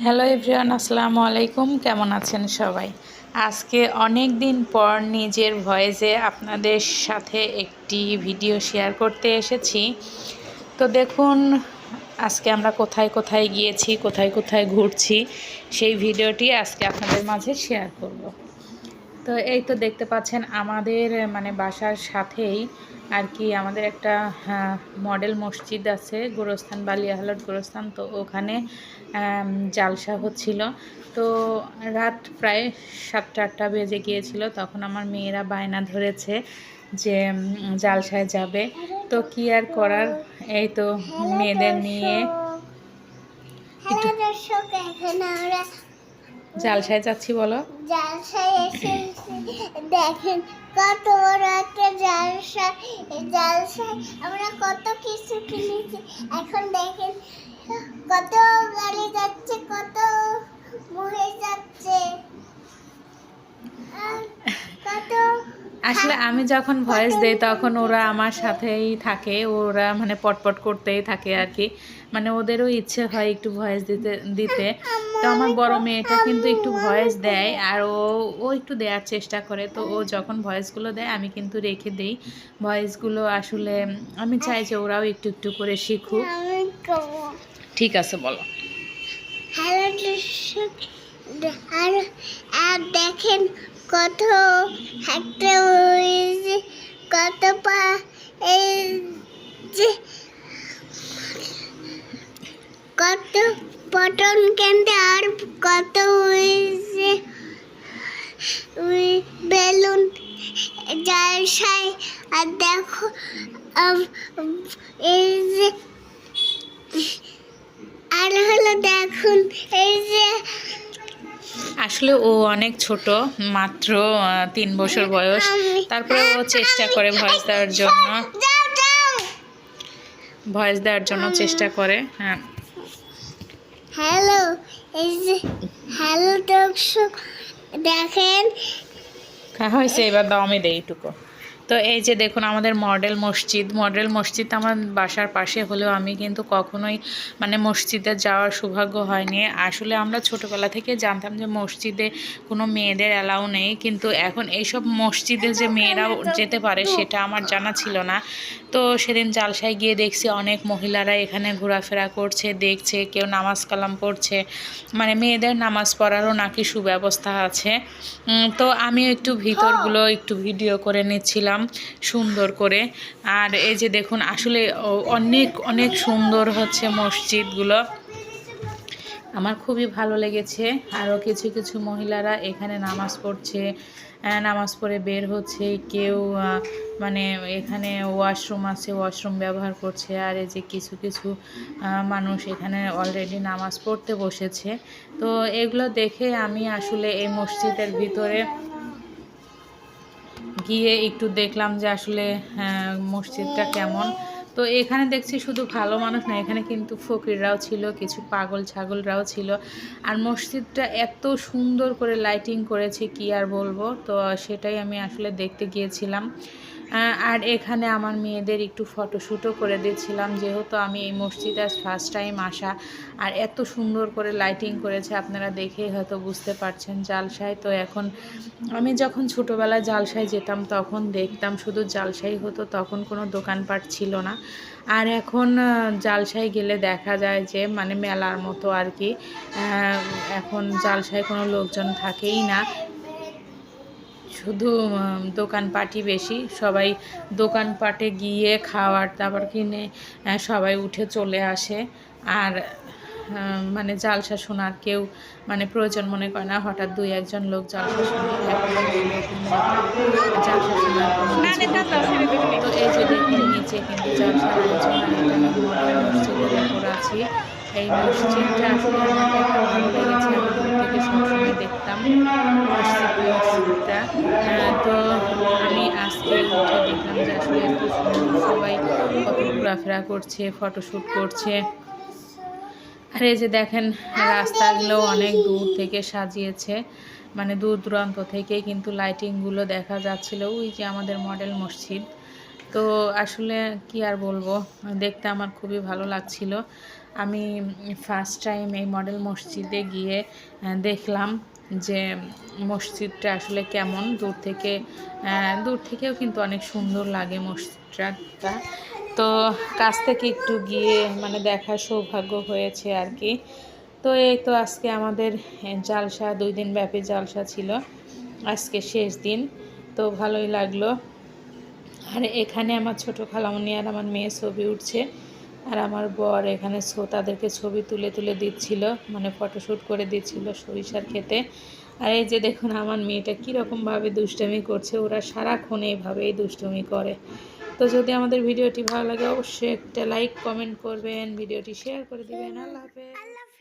Hello everyone, আসসালামু আলাইকুম। কেমন আছেন সবাই? আজকে অনেক দিন পর নিজের ভয়েসে আপনাদের সাথে একটি ভিডিও শেয়ার করতে এসেছি। তো দেখুন, আজকে আমরা কোথায় কোথায় গিয়েছি, কোথায় কোথায় ঘুরছি, সেই ভিডিওটি আজকে আপনাদের মাঝে শেয়ার করব। তো এই তো দেখতে পাচ্ছেন আমাদের বাসার সাথেই আর কি আমাদের একটা মডেল মসজিদ আছে, গোরস্থান বালিয়া গোরস্থান। তো ওখানে জালসা হচ্ছিল। তো রাত প্রায় 7টা-8টা বেজে গিয়েছিল। তখন আমার মেয়েরা বায়না ধরেছে যে জালসায় যাবে। তো কি আর করার, এই তো মেয়েদের নিয়ে একটু জালসায় যাচ্ছি। বলো, জালসায় এসে দেখেন কত বড় একটা জালসা। এই জালসায় আমরা কত কিছু কিনেছি। এখন দেখেন কত গাড়ি যাচ্ছে, কত মহিষ যাচ্ছে, কত। আসলে আমি যখন ভয়েস দেই তখন ওরা আমার সাথেই থাকে, ওরা পটপট করতেই থাকে আর কি। ওদেরও ইচ্ছে হয় একটু ভয়েস দিতে দিতে। তো আমার বড় মেয়েটা কিন্তু একটু ভয়েস দেয়, আর ও একটু দেওয়ার চেষ্টা করে। তো ও যখন ভয়েসগুলো দেয় আমি কিন্তু রেখে দেই ভয়েসগুলো। আসলে আমি চাই যে ওরাও একটু একটু করে শিখুক। ঠিক আছে, বলো। হ্যালো আর দেখেন কত একটা কত পা এই যে কত পটন কেন্দ্রে আর কত বেলুন জালসায়। আর দেখো এই যে আর হলো দেখুন এই যে আসলে ও অনেক ছোট, মাত্র 3 বছর বয়স। তারপরে ও চেষ্টা করে ভয়েস দেওয়ার জন্য চেষ্টা করে। হ্যাঁ, হ্যালো এই যে হ্যালো দর্শক দেখেন। হয়েছে, এবার দাও, আমি দেই এইটুকু। তো এই যে দেখুন আমাদের মডেল মসজিদ আমার বাসার পাশে হলেও আমি কিন্তু কখনোই মসজিদে যাওয়ার সৌভাগ্য হয়নি। আসলে আমরা ছোটোবেলা থেকে জানতাম যে মসজিদে কোনো মেয়েদের অ্যালাউ নেই, কিন্তু এখন এইসব মসজিদে যে মেয়েরাও যেতে পারে সেটা আমার জানা ছিল না। তো সেদিন জালসায় গিয়ে দেখছি অনেক মহিলারা এখানে ঘোরাফেরা করছে, দেখছে, কেউ নামাজ কালাম পড়ছে। মেয়েদের নামাজ পড়ারও নাকি সুব্যবস্থা আছে। তো আমি একটু ভিতরগুলো একটু ভিডিও করে নিচ্ছিলাম সুন্দর করে। আর এই যে দেখুন, আসলে অনেক অনেক সুন্দর হচ্ছে মসজিদগুলো, আমার খুবই ভালো লেগেছে। আরও কিছু কিছু মহিলারা এখানে নামাজ পড়ছে, নামাজ পড়ে বের হচ্ছে। কেউ এখানে ওয়াশরুম আছে, ওয়াশরুম ব্যবহার করছে। আর এই যে কিছু কিছু মানুষ এখানে অলরেডি নামাজ পড়তে বসেছে। তো এগুলো দেখে আমি আসলে এই মসজিদের ভিতরে গিয়ে একটু দেখলাম যে আসলে মসজিদটা কেমন। তো এখানে দেখছি শুধু ভালো মানুষ না, এখানে কিন্তু ফকিররাও ছিল, কিছু পাগল ছাগলরাও ছিল। আর মসজিদটা এত সুন্দর করে লাইটিং করেছে, কি আর বলবো। তো সেটাই আমি আসলে দেখতে গিয়েছিলাম। আর এখানে আমার মেয়েদের একটু ফটোশ্যুটও করে দিয়েছিলাম, যেহেতু আমি এই মসজিদে আজ ফার্স্ট টাইম আসা। আর এত সুন্দর করে লাইটিং করেছে, আপনারা দেখেই হয়তো বুঝতে পারছেন জালসায়। তো এখন আমি যখন ছোটোবেলায় জালসায় যেতাম তখন দেখতাম শুধু জালসাই হতো, তখন কোনো দোকানপাট ছিল না। আর এখন জালসায় গেলে দেখা যায় যে মেলার মতো আর কি। এখন জালসায় কোনো লোকজন থাকেই না, শুধু দোকানপাটই বেশি। সবাই দোকানপাটে গিয়ে খাবার দাবার কিনে সবাই উঠে চলে আসে। আর জালসা শোনার কেউ প্রয়োজন মনে করে না। হঠাৎ 2-1 জন লোক জালসা শুনে, জালসা শোনার কোনো কিছু নেই। তো এই যে দেখুন নিচে কিন্তু জালসার আয়োজন। আর এটা আমি মডেল মসজিদের উপর আছি। এই মসজিদটা আসলে আমার এত ভালো লেগেছে, আমি দূর থেকে সবসময় দেখতাম মসজিদটা। তো আমি আজকে উঠে দেখলাম যে আসলে এত সুন্দর, সবাই কত ঘোরাফেরা করছে, ফটোশ্যুট করছে। আর এই যে দেখেন রাস্তাগুলো অনেক দূর থেকে সাজিয়েছে, দূর দূরান্ত থেকে কিন্তু লাইটিংগুলো দেখা যাচ্ছিল। ওই যে আমাদের মডেল মসজিদ। তো আসলে কি আর বলবো, দেখতে আমার খুবই ভালো লাগছিল। আমি ফার্স্ট টাইম এই মডেল মসজিদে গিয়ে দেখলাম যে মসজিদটা আসলে কেমন দূর থেকেও কিন্তু অনেক সুন্দর লাগে মসজিদটা। তো কাছ থেকে একটু গিয়ে মানে দেখার সৌভাগ্য হয়েছে আর কি। তো এই তো আজকে আমাদের জালসা 2 দিন ব্যাপী জালসা ছিল, আজকে শেষ দিন। তো ভালোই লাগলো। আর এখানে আমার ছোট খালামণি আর আমার মেয়ে ছবি উঠছে, আর আমার বর এখানে তাদেরকে ছবি তুলে তুলে দিচ্ছিল, মানে ফটোশ্যুট করে দিচ্ছিল সরিষার খেতে। আর এই যে দেখুন আমার মেয়েটা কীরকমভাবে দুষ্টুমি করছে, ওরা সারাক্ষণ এইভাবেই দুষ্টুমি করে। তো যদি আমাদের ভিডিওটি ভালো লাগে অবশ্যই একটা লাইক কমেন্ট করবেন, ভিডিওটি শেয়ার করে দিবেন। আল্লাহ হাফেজ।